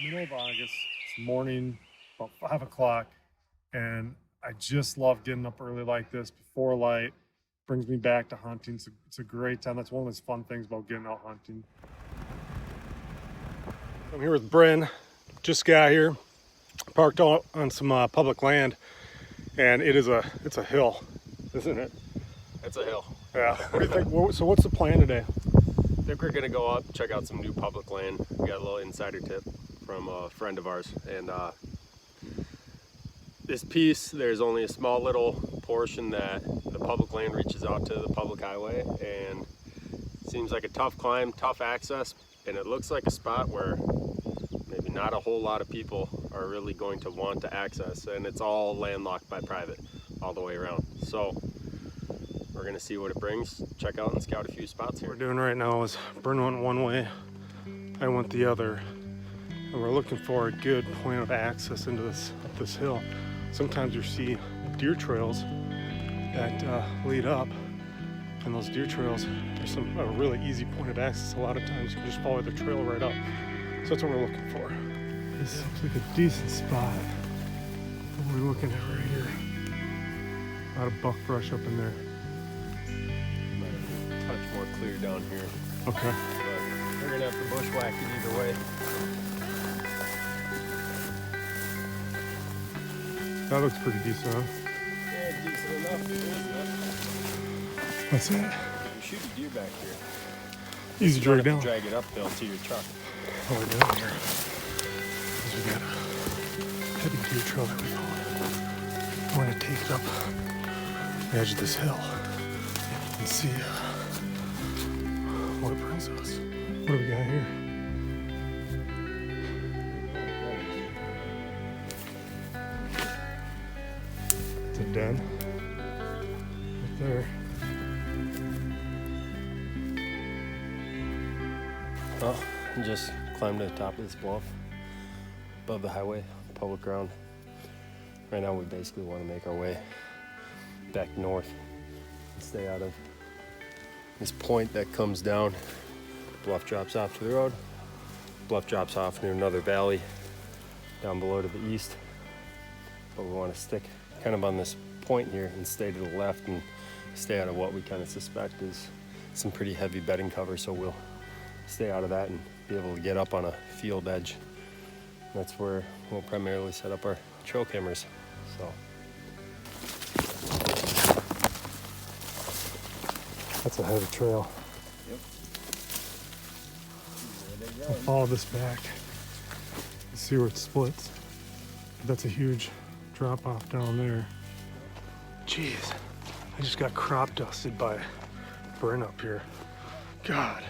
middle of August. It's morning, about 5 o'clock, and I just love getting up early like this before light. Brings me back to hunting. It's a great time. That's one of those fun things about getting out hunting. I'm here with Bryn. Just got here, parked out on some public land, and it's a hill, isn't it? It's a hill. Yeah. What do you think? So what's the plan today? I think we're gonna go up, check out some new public land. We got a little insider tip from a friend of ours, and this piece, there's only a small little portion that the public land reaches out to the public highway, and it seems like a tough climb, tough access, and it looks like a spot where maybe not a whole lot of people are really going to want to access, and it's all landlocked by private all the way around. So we're gonna see what it brings, check out and scout a few spots here. What we're doing right now is Bryn went one way, I went the other, and we're looking for a good point of access into up this hill. Sometimes you see deer trails that lead up, and those deer trails, there's a really easy point of access. A lot of times you can just follow the trail right up. So that's what we're looking for. This looks like a decent spot. What we're looking at right here. A lot of buck brush up in there. Touch more clear down here. Okay. But we're gonna have to bushwhack it either way. That looks pretty decent, huh? Yeah, decent enough. What's that? You shoot a deer back here. Easy to drag down. Drag it uphill to your truck. Oh, we're down here. We got a heavy deer trail that we found. We're gonna take it up the edge of this hill and see what it brings us. What do we got here? It's a den right there. Well, just climbed to the top of this bluff above the highway, public ground. Right now we basically want to make our way back north and stay out of this point that comes down. Bluff drops off to the road. Bluff drops off near another valley down below to the east. But we want to stick kind of on this point here and stay to the left and stay out of what we kind of suspect is some pretty heavy bedding cover, so we'll stay out of that and be able to get up on a field edge. That's where we'll primarily set up our trail cameras. So That's a heavy trail. Yep. I'll follow this back and see where it splits. That's a huge drop off down there. Jeez, I just got crop dusted by Bryn up here. God.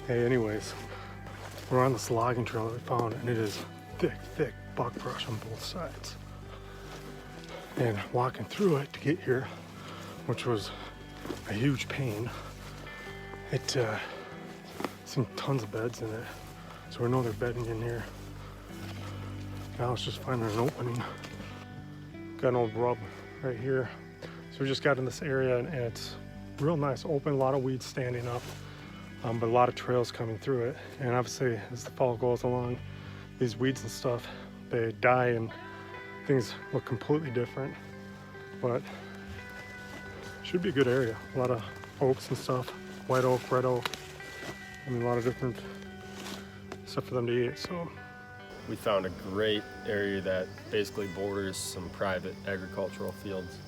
Hey, anyways, we're on this logging trail that we found, and it is thick buck brush on both sides. And walking through it to get here, which was a huge pain, it some tons of beds in it, so we know they're bedding in here. Now it's just finding an opening. Got an old rub right here, so we just got in this area, and it's real nice, open, a lot of weeds standing up, but a lot of trails coming through it. And obviously, as the fall goes along, these weeds and stuff, they die and things look completely different, but should be a good area. A lot of oaks and stuff, white oak, red oak. I mean, a lot of different stuff for them to eat. So we found a great area that basically borders some private agricultural fields,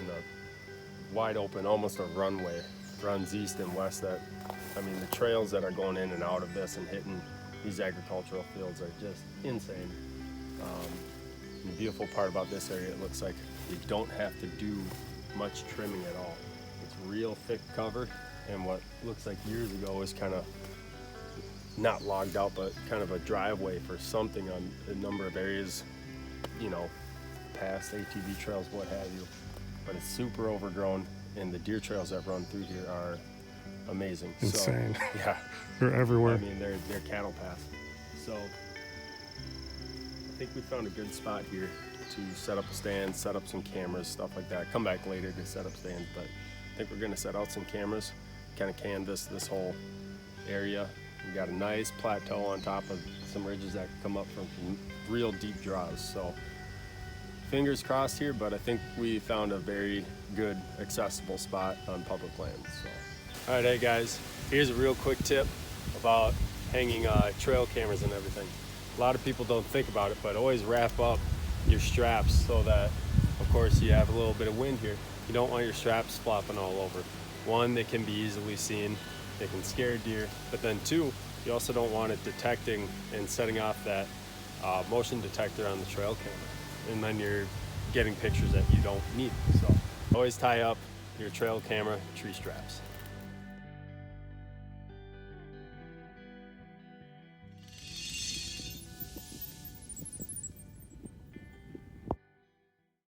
and a wide open, almost a runway, runs east and west. That, I mean, the trails that are going in and out of this and hitting these agricultural fields are just insane. And the beautiful part about this area, it looks like you don't have to do much trimming at all. It's real thick cover, and what looks like years ago was kind of not logged out, but kind of a driveway for something on a number of areas, you know, past ATV trails, what have you. But it's super overgrown, and the deer trails that run through here are amazing. insane. So, yeah, They're everywhere. I mean, they're cattle paths. So I think we found a good spot here to set up a stand, set up some cameras, stuff like that. Come back later to set up stands, but I think we're gonna set out some cameras, kind of canvas this whole area, You got a nice plateau on top of some ridges that come up from real deep draws. So fingers crossed here, but I think we found a very good accessible spot on public land. So, all right, hey guys, here's a real quick tip about hanging trail cameras and everything. A lot of people don't think about it, but always wrap up your straps so that, of course, you have a little bit of wind here. You don't want your straps flopping all over. One, they can be easily seen. They can scare deer, but then two, you also don't want it detecting and setting off that motion detector on the trail camera, and then you're getting pictures that you don't need. So always tie up your trail camera tree straps.